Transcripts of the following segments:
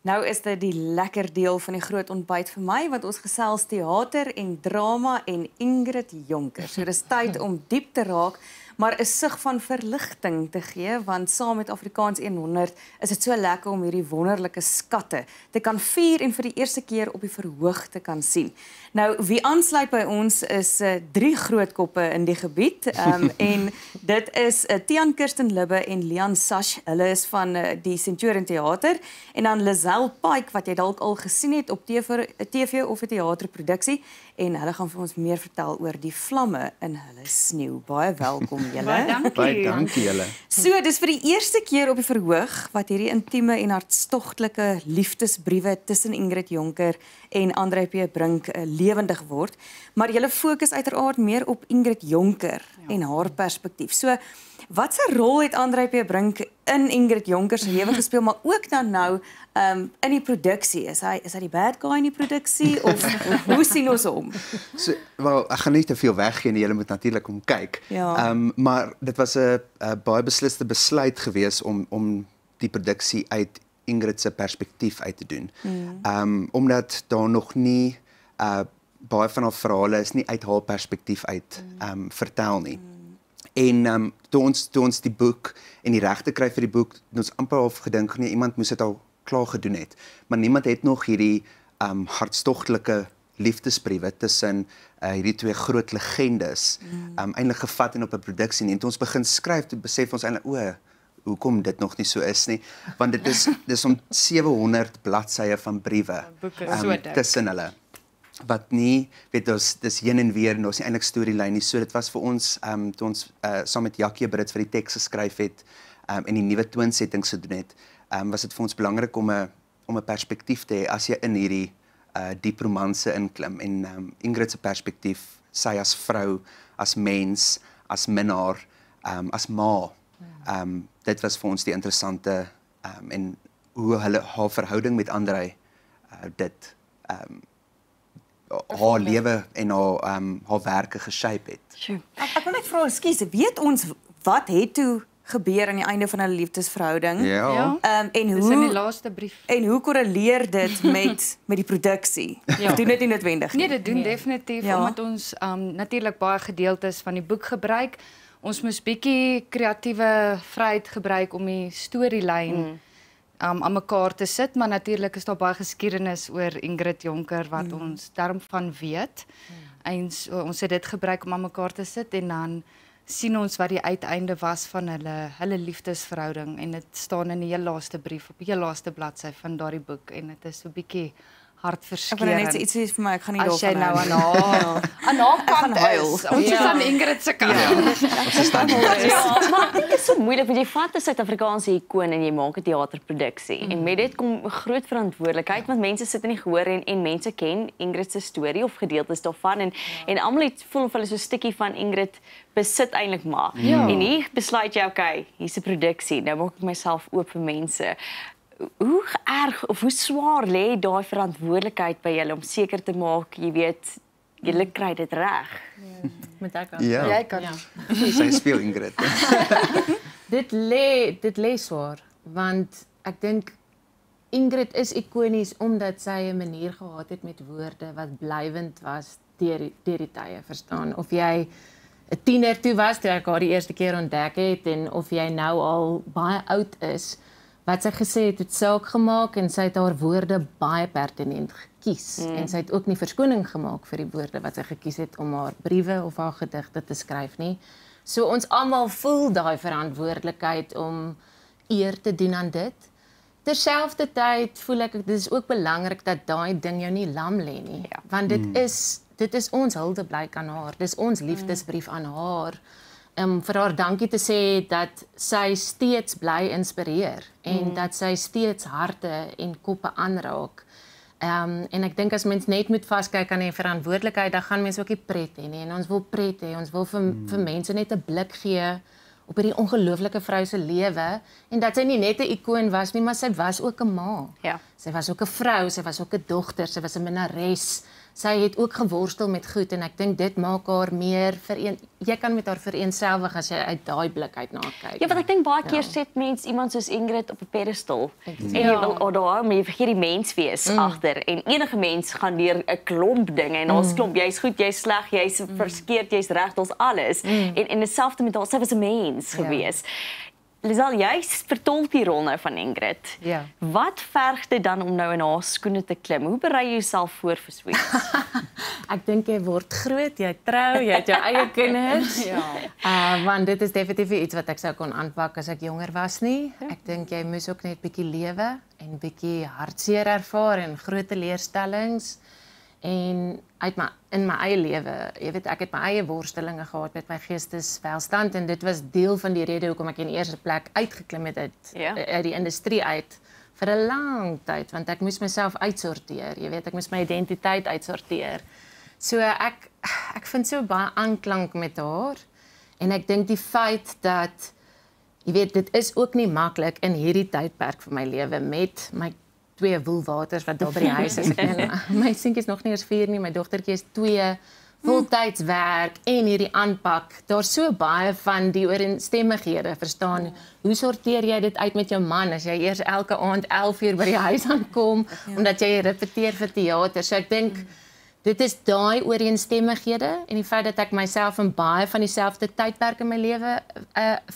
Nou is dit die lekker deel van die groot ontbyt vir my, want ons gesels teater en drama en Ingrid Jonker. So dis tyd om diep te raak, maar 'n sig van verligting te gee, want saam met Afrikaans 100 is dit so lekker om hierdie wonderlike skatte te kan vier en vir die eerste keer op die verhoog te kan sien. Nou, wie aansluit by ons is drie groot koppe in die gebied, en dit is Tiaan Kirsten Libbe en Lian Sash. Hulle is van die Centurion Theater, en dan Lizelle Pike, wat jy dalk al gesien het op TV of 'n teaterproduksie, en hulle gaan vir ons meer vertel oor die vlamme in hulle sneeu. Baie welkom julle. Baie dankie julle. So, dis vir die eerste keer op die verhoog wat hierdie intieme en hartstogtelike liefdesbriewe tussen Ingrid Jonker en Andrei P. Brink lewendig word, maar julle fokus uiteraard meer op Ingrid Jonker en haar perspektief. So, wat se rol het Andrei P. Brink in Ingrid Jonker se lewe gespeel, maar ook dan nou in die produksie? Is hy die bad guy in die produksie of hoe sien ons hom? So, wel, ek gaan nie te veel weggee nie, julle moet natuurlik kom kyk. Ja. Maar dit was 'n baie besliste besluit gewees om die produksie uit Ingrid se perspektief uit te doen. Omdat daar nog nie baie van haar verhale is nie uit haar perspektief uit vertel nie. En toe ons die boek en die regte kry vir die boek, het ons amper half gedink, nee, iemand moes dit al klaar gedoen het. Maar niemand het nog hierdie hartstogtelike liefdesbriewe tussen hierdie twee groot legendes eintlik gevat en op 'n produksie nie. En toe ons begin skryf, toe besef ons eintlik, hoekom dit nog nie so is nie, want dis om 700 bladsye van briewe tussen hulle. Wat nie, weet ons, dis heen en weer, en ons nie eintlik storielyn nie. So dit was vir ons, toe ons saam met Jackie Brits vir die teks geskryf het, en die nuwe toonsettings gedoen het, was dit vir ons belangrik om 'n perspektief te hê as jy in hierdie diep romanse inklim. En Ingrid se perspektief, sy as vrou, as mens, as minnaar, as ma. Dit was vir ons die interessante, en hoe haar verhouding met Andrei dit haar lewe en haar werke geshape het. Sure. Ek wil net vra, ekskuus, weet ons wat het toe gebeur aan die einde van hulle liefdesverhouding? Ja. En Dis in die laaste brief. En hoe korreleer dit met die produksie? Ja. Of doen dit nie noodwendig nie? Nee, dit doen definitief, omdat ons natuurlik baie gedeeltes van die boek gebruik. Ons moes bietjie kreatiewe vryheid gebruik om die storielyn aan mekaar te sit, maar natuurlik is daar baie geskiedenis oor Ingrid Jonker wat ons daarom van weet. En so, ons het dit gebruik om aan mekaar te sit, en dan sien ons wat die uiteinde was van hulle liefdesverhouding, en dit staan in die heel laaste brief op die heel laaste bladsy van daardie boek, en dit is so 'n bietjie hartverskeurend. Ek wil net iets sê vir my, ek gaan nie as jy daarvan nou hou. aan haar gaan kant huil. is. Ons is aan Ingrid se kant. Maar ek dink dit is so moeilik, want jy vat 'n Suid-Afrikaanse ikoon en jy maak 'n teaterproduksie. En met dit kom 'n groot verantwoordelikheid, want mense sit in die gehoor en mense ken Ingrid se storie of gedeeltes daarvan, en almal voel of hulle so 'n stukkie van Ingrid besit eintlik maar. En hier besluit jy, okay, hier's 'n produksie, nou maak ek myself oop vir mense. Hoe erg of hoe swaar lê daai verantwoordelikheid by julle om seker te maak, jy weet, julle kry dit reg? Met ek aan. Ja. Jy kan. Sy speel Ingrid. Dit lê swaar, want ek dink Ingrid is ikonies omdat sy 'n manier gehad het met woorde wat blywend was deur die tye, verstaan? Of jy 'n tiener toe was toe ek haar die eerste keer ontdek het, en of jy nou al baie oud is, wat sy gesê het saak gemaak, en sy het haar woorde baie pertinent gekies. En sy het ook nie verskoning gemaak vir die woorde wat sy gekies het om haar briewe of haar gedigte te skryf nie. So ons almal voel daai verantwoordelikheid om eer te doen aan dit. Terselfdertyd voel ek dit is ook belangrik dat daai ding jou nie lam lê nie, want dit is ons huldeblyk aan haar. Dis ons liefdesbrief aan haar. Vir haar dankie te sê dat sy steeds bly inspireer en dat sy steeds harte en koppe aanraak. En ek dink as mens net moet vaskyk aan die verantwoordelikheid, dan gaan mense ook nie pret hê nie. En ons wil pret hê, ons wil vir mense net 'n blik gee op hierdie ongelooflike vrou se lewe, en dat sy nie net 'n ikoon was nie, maar sy was ook 'n ma. Ja. Sy was ook 'n vrou, sy was ook 'n dogter, sy was 'n minnares. sy het ook geworstel met goed en ek dink dit maak haar meer jy kan met haar vereenselwig as jy uit daai blik uit na kyk. Ja, want ek dink baie keer sit mens iemand soos Ingrid op 'n pedestal en jy wil daar maar jy vergeet die mens wees agter en enige mens gaan deur 'n klomp dinge en ons klomp jy's goed, jy's sleg, jy's verskeurd, jy's reg, ons alles. En dieselfde met haar, sy was 'n mens gewees. Lisel, jy vertolk die rol nou van Ingrid. Ja. Wat verg dit dan om nou in haar skoene te klim? Hoe berei jy jouself voor vir so iets? Ek dink jy word groot, jy trou, jy het jou eie kinders. Want dit is definitief iets wat ek sou kon aanpak as ek jonger was nie. Ek dink jy moes ook net bietjie lewe en bietjie hartseer ervaar en groot teleurstellings. En in my eie lewe, jy weet, ek het my eie worstelinge gehad met my geesteswelstand en dit was deel van die rede hoekom ek in die eerste plek uitgeklim het uit die industrie uit vir 'n lang tyd, want ek moes myself uitsorteer, jy weet, ek moes my identiteit uitsorteer. So ek vind so baie aanklank met haar en ek dink die feit dat, jy weet, dit is ook nie maklik in hierdie tydperk van my lewe met my 2 woelwaters wat daar by die huis is. My seentjie is nog nie eens 4 nie, my dogtertjie is 2, voltyds werk en hierdie aanpak. Daar's so baie van die ooreenstemmigheid, verstaan? Hoe sorteer jy dit uit met jou man as jy eers elke aand 11:00 by die huis aankom omdat jy repeteer vir teater? So ek dink dit is daai ooreenstemmigheid en die feit dat ek myself in baie van dieselfde tydperk in my lewe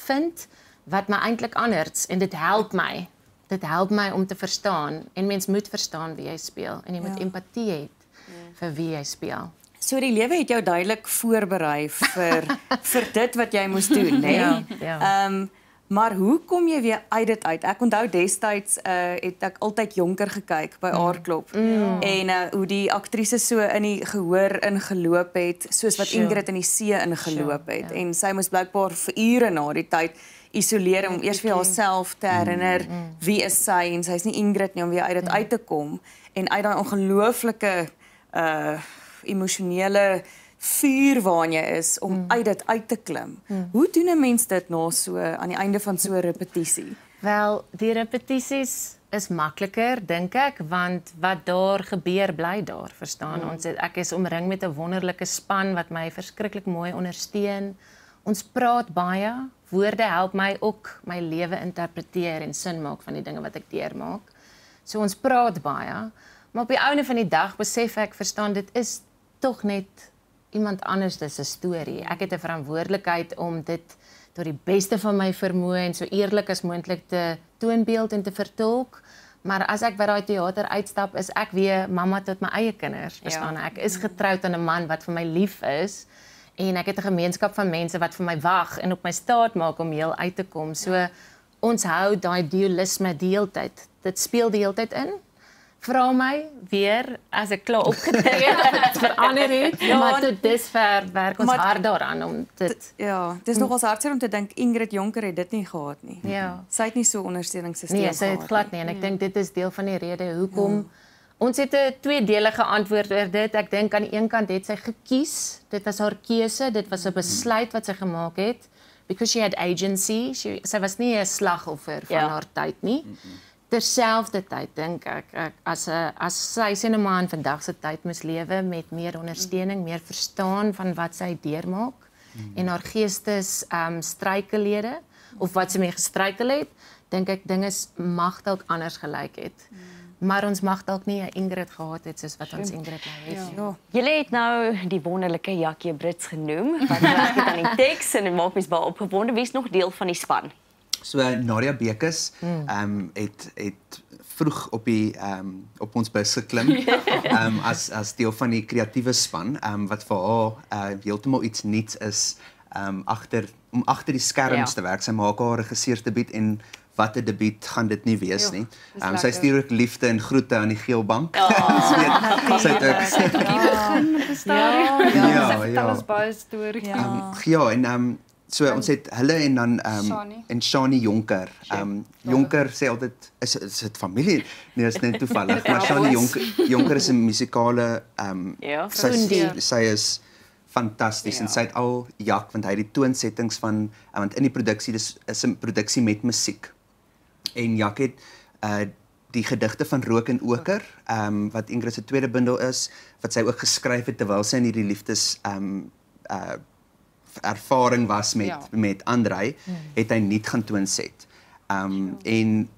vind wat my eintlik anders en dit help my. Dit help my om te verstaan en mens moet verstaan wie jy speel en jy moet empatie hê vir wie jy speel. So die lewe het jou duidelik voorberei vir dit wat jy moes doen, né? Ja. Maar hoe kom jy weer uit dit uit? Ek onthou destyds het ek altyd jonker gekyk by Aardklop en hoe die aktrises so in die gehoor ingeloop het, soos wat Ingrid in die see ingeloop het en sy moes blykbaar vir ure na die tyd isoleer om eers vir haarself te herinner wie is sy en sy is nie Ingrid nie om weer uit dit uit te kom en uit daai ongelooflike emosionele vuur waarin jy is om uit dit uit te klim. Hoe doen 'n mens dit na so aan die einde van so 'n repetisie? Wel, die repetisies is makliker dink ek want wat daar gebeur bly daar, verstaan? Ek is omring met 'n wonderlike span wat my verskriklik mooi ondersteun. Ons praat baie. Woorde help my ook my lewe interpreteer en sin maak van die dinge wat ek deurmaak. So ons praat baie, maar op die einde van die dag besef ek, verstaan, dit is tog net iemand anders se storie. Ek het 'n verantwoordelikheid om dit tot die beste van my vermoë en so eerlik as moontlik te toonbeeld en te vertolk. Maar as ek by daai teater uitstap, is ek weer mamma tot my eie kinders, verstaan? Ek is getroud aan 'n man wat vir my lief is. En ek het 'n gemeenskap van mense wat vir my wag en op my staat maak om heel uit te kom. So ons hou daai dualisme die hele tyd. Dit speel die hele tyd in. Vra my weer as ek klaar opgetree het, verander het. Maar tot dusver werk ons hard daaraan om dit. Dis nogals hartseer om te dink Ingrid Jonker het dit nie gehad nie. Ja. Sy het nie so 'n ondersteuningssisteem gehad. Nee, sy het glad nie en ek dink dit is deel van die rede hoekom ons het 'n tweedelige antwoord oor dit. Ek dink aan die een kant het sy gekies. Dit was haar keuse, dit was 'n besluit wat sy gemaak het because she had agency. Sy was nie 'n slagoffer van haar tyd nie. Terselfdertyd dink ek as sy sê 'n man vandag se tyd moes lewe met meer ondersteuning, meer verstaan van wat sy deurmaak en haar geestes struikelhede of wat sy mee gestruikel het, dink ek dinge mag dalk anders gelyk het. Maar ons mag dalk nie 'n Ingrid gehad het soos wat ons Ingrid nou het. Julle het nou die wonderlike Jackie Brits genoem, wat werk het aan die teks en dit maak mens baie opgewonde. Wie is nog deel van die span? So Nadia Bekes het vroeg op ons bus geklim as deel van die kreatiewe span wat vir haar heeltemal iets nuuts is om agter die skerms te werk. Sy maak haar regisseursdebuut en wat 'n debuut gaan dit nie wees nie. Sy stuur ook liefde en groete aan die Geelbank. Sy het ook begin met die storie. Ja, ons baie storie. En so ons het hulle en dan en Shani Jonker. Jonker sê altyd is dit familie? Nee, is net toevallig. Maar Shani Jonker is 'n musikale sy is fantasties en sy het al want hy het die toonsettings van want in die produksie is 'n produksie met musiek. En Jak het die gedigte van Rook en Oker, wat Ingrid se tweede bundel is, wat sy ook geskryf het terwyl sy in hierdie liefdes ervaring was met Andrei, het hy nie gaan toonset. En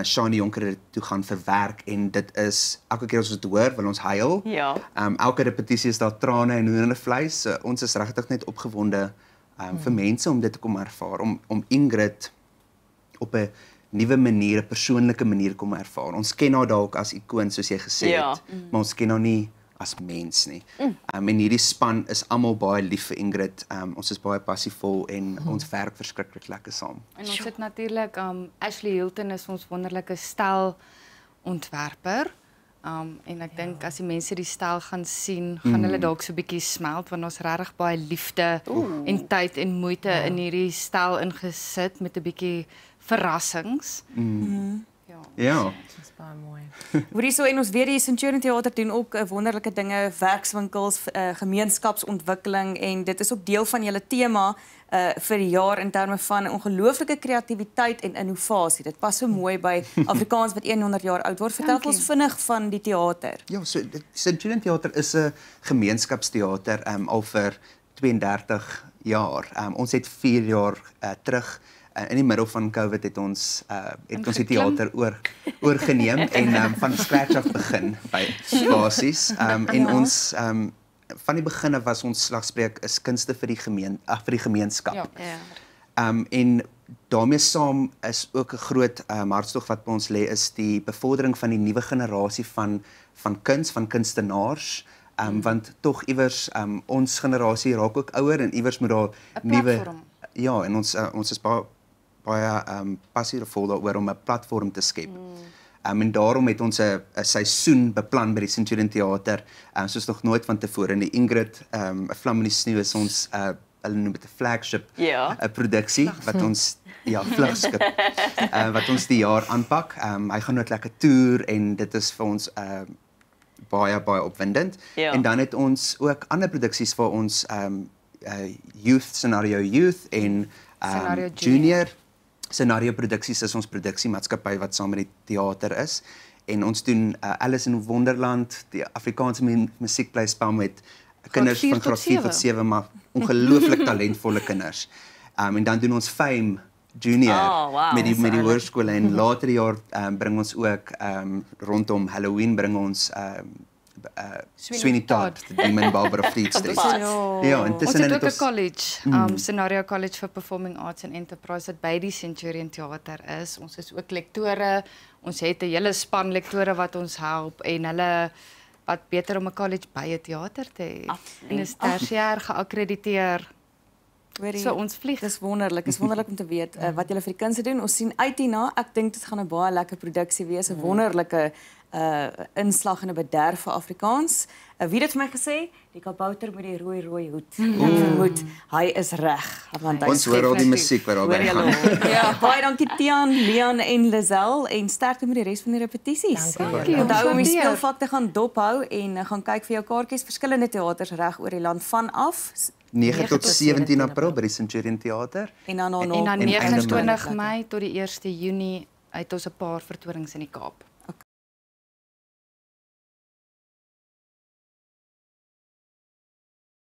Shani Jonker het toe gaan verwerk en dit is elke keer as ons dit hoor, wil ons huil. Ja. Elke repetisie is daar trane en hoendervleis. So, ons is regtig net opgewonde vir mense om dit te kom ervaar, om Ingrid op 'n nuwe manier, 'n persoonlike manier kom ervaar. Ons ken haar dalk as ikoon soos jy gesê het, maar ons ken haar nie as mens nie. En hierdie span is almal baie lief vir Ingrid. Ons is baie passievol en ons werk verskriklik lekker saam. En ons het natuurlik Ashley Hilton is ons wonderlike stylontwerper. En ek dink as die mense die styl gaan sien, gaan hulle dalk so 'n bietjie smelt want ons regtig baie liefde en tyd en moeite in hierdie styl ingesit met 'n bietjie verrassings. Ja. Dit is baie mooi. Hoorie so en ons weet die Centurion Theater doen ook wonderlike dinge, werkswinkels, gemeenskapsontwikkeling en dit is ook deel van julle tema vir die jaar in terme van ongelooflike kreatiwiteit en innovasie. Dit pas so mooi by Afrikaans wat 100 jaar oud word. Vertel ons vinnig van die teater. Ja, so die Centurion Theater is 'n gemeenskapsteater al vir 32 jaar. Ons het 4 jaar terug in die middel van COVID het ons die teater oorgeneem en van scratch af begin by basies. En ons van die begin af was ons slagspreuk is kunste vir die gemeenskap. Ja. En daarmee saam is ook 'n groot hartstog wat by ons lê is die bevordering van die nuwe generasie van kuns, van kunstenaars. Want tog iewers ons generasie raak ook ouer en iewers moet daar nuwe en ons is baie passievol daaroor om 'n platform te skep. En daarom het ons 'n seisoen beplan by die Centurion Theater, soos nog nooit van tevore. Die Ingrid, 'n Vlam in die Sneeu is ons hulle noem dit 'n flagship produksie wat ons vlaggenskap wat ons die jaar aanpak. Hy gaan nou lekker toer en dit is vir ons baie opwindend. En dan het ons ook ander produksies vir ons Scenario Youth en Junior. Scenario Produksies is ons produksiemaatskappy wat saam met die teater is. En ons doen Alice in Wonderland, die Afrikaanse musiekblyspel met kinders van graad 4 tot 7, maar ongelooflik talentvolle kinders. En dan doen ons Fame Junior met die hoërskole en later die jaar bring ons ook rondom Halloween bring ons Sweeney Todd, the Demon Barber of Fleet Street. Ja, ons het ook 'n college, Scenario College for Performing Arts and Enterprise wat by die Centurion Theater is. Ons is ook lektore. Ons het 'n hele span lektore wat ons help en hulle wat beter om 'n college by 'n teater te hê. En is tersiêr geakkrediteer. So ons vlieg. Dis wonderlik. Dis wonderlik om te weet wat julle vir die kinders doen. Ons sien uit hierna. Ek dink dit gaan 'n baie lekker produksie wees, 'n wonderlike inslag in 'n bederf vir Afrikaans. Wie het vir my gesê? Die kabouter met die rooi hoed. Ek vermoed hy is reg. Ons hoor al die musiek wat daarby gaan. Ja, baie dankie Tiaan, Leon en Lizelle en sterkte met die res van die repetisies. Dankie. Onthou om die speelvak te gaan dophou en gaan kyk vir jou kaartjies verskillende teaters reg oor die land vanaf 9 tot 17 April by die Centurion Theater. En dan 29 Mei tot die 1 Junie het ons 'n paar vertonings in die Kaap.